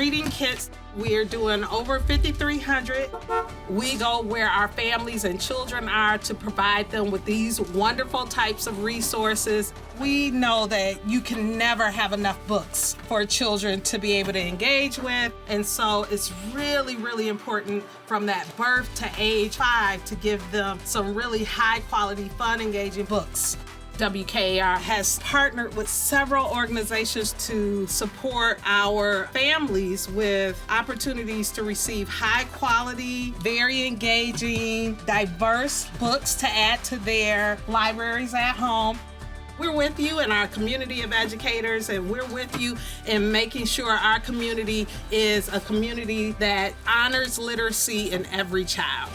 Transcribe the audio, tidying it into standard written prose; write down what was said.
reading kits. We're doing over 5,300. We go where our families and children are to provide them with these wonderful types of resources. We know that you can never have enough books for children to be able to engage with. And so it's really, really important from that birth to age 5 to give them some really high quality, fun, engaging books. WKAR has partnered with several organizations to support our families with opportunities to receive high quality, very engaging, diverse books to add to their libraries at home. We're with you in our community of educators, and we're with you in making sure our community is a community that honors literacy in every child.